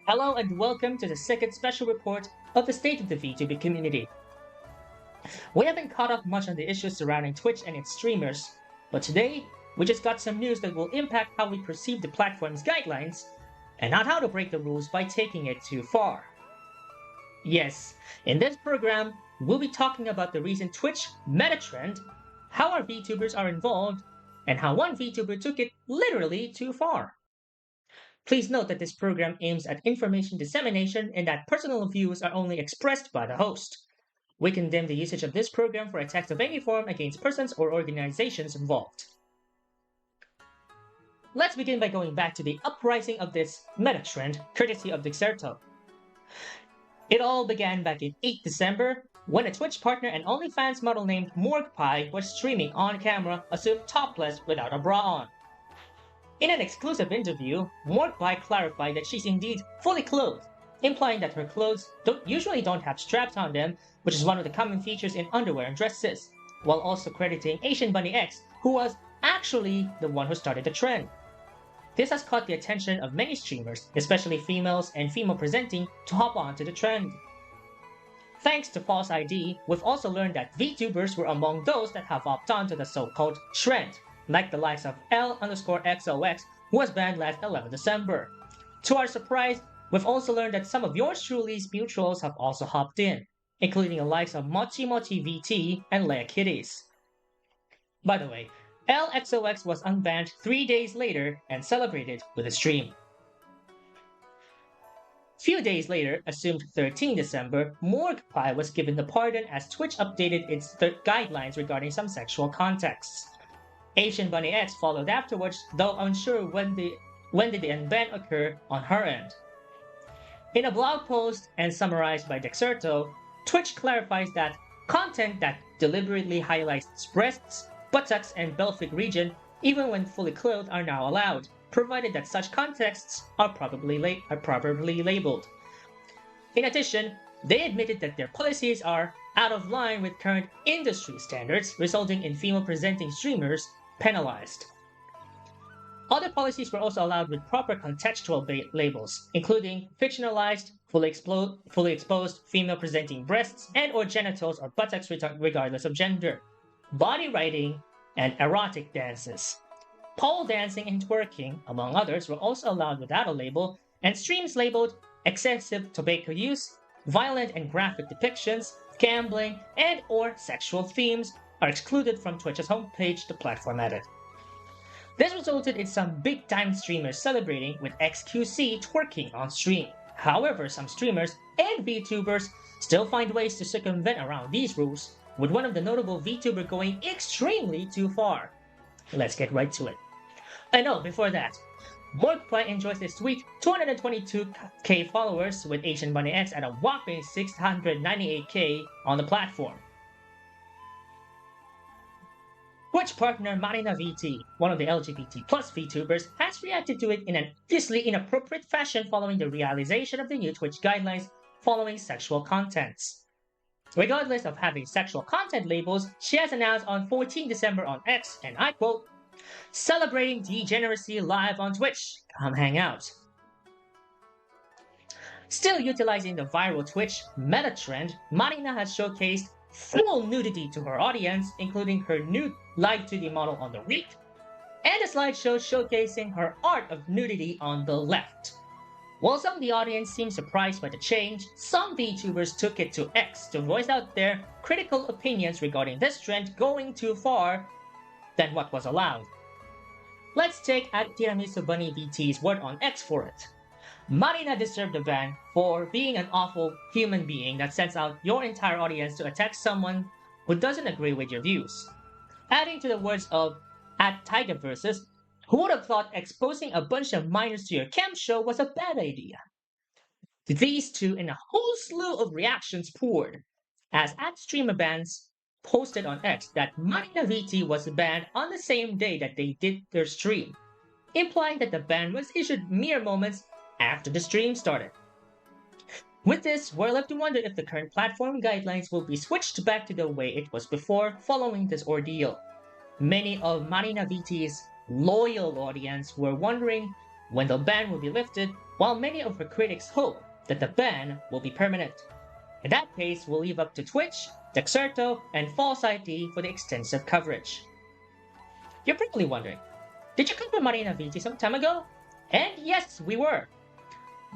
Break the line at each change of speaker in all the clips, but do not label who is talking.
Hello and welcome to the second special report of the state of the VTuber community. We haven't caught up much on the issues surrounding Twitch and its streamers, but today we just got some news that will impact how we perceive the platform's guidelines and not how to break the rules by taking it too far. Yes, in this program, we'll be talking about the recent Twitch meta trend, how our VTubers are involved, and how one VTuber took it literally too far. Please note that this program aims at information dissemination and that personal views are only expressed by the host. We condemn the usage of this program for attacks of any form against persons or organizations involved. Let's begin by going back to the uprising of this meta trend, courtesy of Dexerto. It all began back in 8 December, when a Twitch partner and OnlyFans model named Morgpie was streaming on camera, assumed topless without a bra on. In an exclusive interview, Morgpie clarified that she's indeed fully clothed, implying that her clothes usually don't have straps on them, which is one of the common features in underwear and dresses, while also crediting Asian Bunny X, who was actually the one who started the trend. This has caught the attention of many streamers, especially females and female presenting, to hop on to the trend. Thanks to False ID, we've also learned that VTubers were among those that have hopped on to the so-called trend, like the likes of L_XOX, who was banned last 11 December. To our surprise, we've also learned that some of yours truly's mutuals have also hopped in, including the likes of Mochi Mochi VT and Leia Kitties. By the way, L_XOX was unbanned 3 days later and celebrated with a stream. Few days later, assumed 13 December, Morgpie was given the pardon as Twitch updated its guidelines regarding some sexual contexts. Asian Bunny X followed afterwards, though unsure when did the unban occur on her end. In a blog post and summarized by Dexerto, Twitch clarifies that content that deliberately highlights breasts, buttocks, and pelvic region, even when fully clothed, are now allowed, provided that such contexts are properly labeled. In addition, they admitted that their policies are out of line with current industry standards, resulting in female-presenting streamers penalized. Other policies were also allowed with proper contextual labels, including fictionalized, fully exposed female-presenting breasts and/or genitals or buttocks regardless of gender, body writing, and erotic dances. Pole dancing and twerking, among others, were also allowed without a label, and streams labeled excessive tobacco use, violent and graphic depictions, gambling, and/or sexual themes are excluded from Twitch's homepage, the platform added. This resulted in some big-time streamers celebrating with XQC twerking on stream. However, some streamers and VTubers still find ways to circumvent around these rules, with one of the notable VTuber going extremely too far. Let's get right to it. Before that, Morgpie enjoys this week 222k followers, with Asian Bunny X at a whopping 698k on the platform. Twitch partner Marina VT, one of the LGBT plus VTubers, has reacted to it in an obviously inappropriate fashion following the realization of the new Twitch guidelines following sexual contents. Regardless of having sexual content labels, she has announced on 14 December on X, and I quote, "Celebrating degeneracy live on Twitch. Come hang out." Still utilizing the viral Twitch meta trend, Marina has showcased full nudity to her audience, including her nude live 2D model on the right, and a slideshow showcasing her art of nudity on the left. While some of the audience seemed surprised by the change, some VTubers took it to X to voice out their critical opinions regarding this trend going too far than what was allowed. Let's take at Tiramisu Bunny VT's word on X for it. Marina deserved a ban for being an awful human being that sends out your entire audience to attack someone who doesn't agree with your views. Adding to the words of at Tygaversus, who would have thought exposing a bunch of minors to your cam show was a bad idea? These two and a whole slew of reactions poured, as at Streamer Bans posted on X that Marina VT was banned on the same day that they did their stream, implying that the ban was issued mere moments after the stream started. With this, we're left to wonder if the current platform guidelines will be switched back to the way it was before following this ordeal. Many of Marina VT's loyal audience were wondering when the ban will be lifted while many of her critics hope that the ban will be permanent. In that case, we'll leave up to Twitch, Dexerto, and False ID for the extensive coverage. You're probably wondering, did you cover Marina VT some time ago? And yes, we were.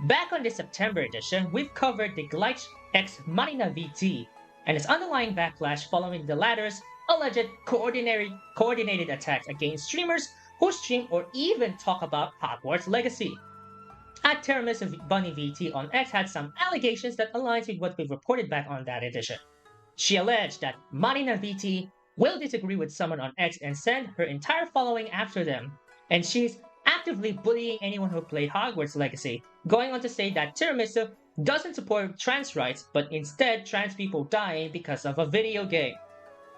Back on the September edition, we've covered the Glitch x Marina VT and its underlying backlash following the latter's alleged coordinated attacks against streamers who stream or even talk about Hogwarts Legacy. At Tiramisu Bunny VT on X had some allegations that aligns with what we've reported back on that edition. She alleged that Marina VT will disagree with someone on X and send her entire following after them, and she's actively bullying anyone who played Hogwarts Legacy, going on to say that Tiramisu doesn't support trans rights, but instead trans people dying because of a video game.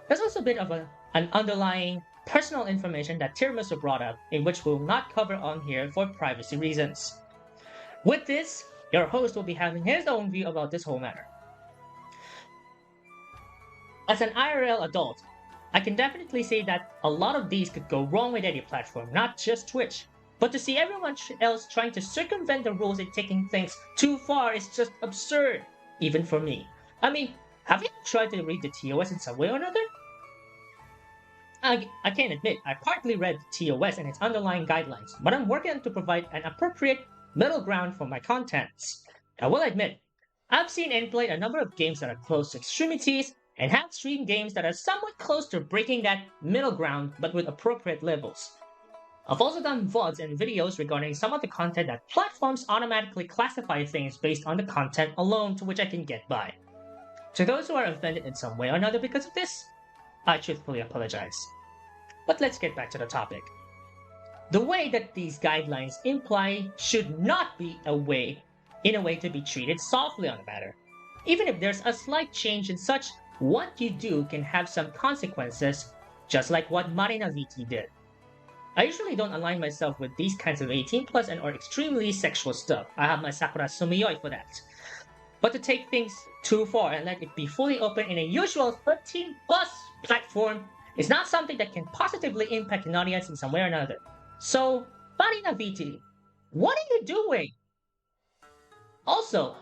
There's also a bit of an underlying personal information that Tiramisu brought up, in which we'll not cover on here for privacy reasons. With this, your host will be having his own view about this whole matter. As an IRL adult, I can definitely say that a lot of these could go wrong with any platform, not just Twitch. But to see everyone else trying to circumvent the rules and taking things too far is just absurd, even for me. I mean, have you tried to read the TOS in some way or another? I can admit, I partly read the TOS and its underlying guidelines, but I'm working to provide an appropriate middle ground for my contents. I will admit, I've seen and played a number of games that are close to extremities, and have streamed games that are somewhat close to breaking that middle ground but with appropriate levels. I've also done VODs and videos regarding some of the content that platforms automatically classify things based on the content alone, to which I can get by. To those who are offended in some way or another because of this, I truthfully apologize. But let's get back to the topic. The way that these guidelines imply should not be in a way to be treated softly on the matter. Even if there's a slight change in such, what you do can have some consequences, just like what Marina VT did. I usually don't align myself with these kinds of 18+ and or extremely sexual stuff. I have my Sakura Sumiyoi for that. But to take things too far and let it be fully open in a usual 13+ platform is not something that can positively impact an audience in some way or another. So, Marina VT, what are you doing? Also,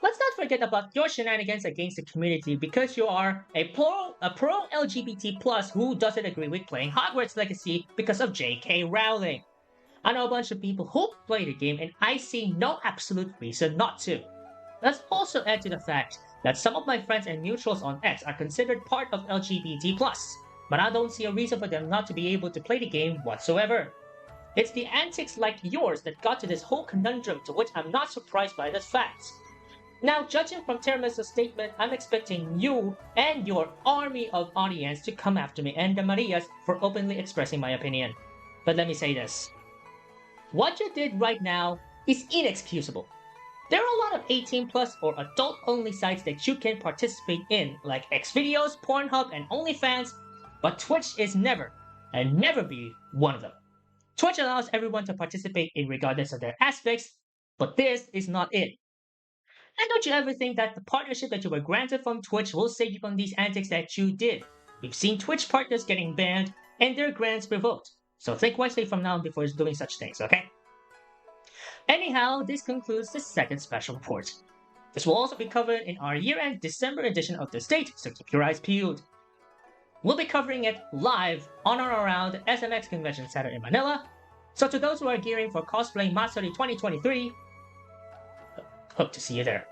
let's not forget about your shenanigans against the community because you are a pro LGBT+ who doesn't agree with playing Hogwarts Legacy because of J.K. Rowling. I know a bunch of people who play the game and I see no absolute reason not to. Let's also add to the fact that some of my friends and mutuals on X are considered part of LGBT+, but I don't see a reason for them not to be able to play the game whatsoever. It's the antics like yours that got to this whole conundrum, to which I'm not surprised by this fact. Now, judging from Tiramisu's statement, I'm expecting you and your army of audience to come after me and the Marias for openly expressing my opinion. But let me say this. What you did right now is inexcusable. There are a lot of 18+ or adult-only sites that you can participate in, like Xvideos, Pornhub, and OnlyFans, but Twitch is never, and never be, one of them. Twitch allows everyone to participate in regardless of their aspects, but this is not it. And don't you ever think that the partnership that you were granted from Twitch will save you from these antics that you did? We've seen Twitch partners getting banned and their grants revoked, so think wisely from now on before doing such things, okay? Anyhow, this concludes the second special report. This will also be covered in our year-end December edition of The State, so keep your eyes peeled. We'll be covering it live on or around SMX Convention Center in Manila, so to those who are gearing for Cosplay Matsuri 2023, hope to see you there.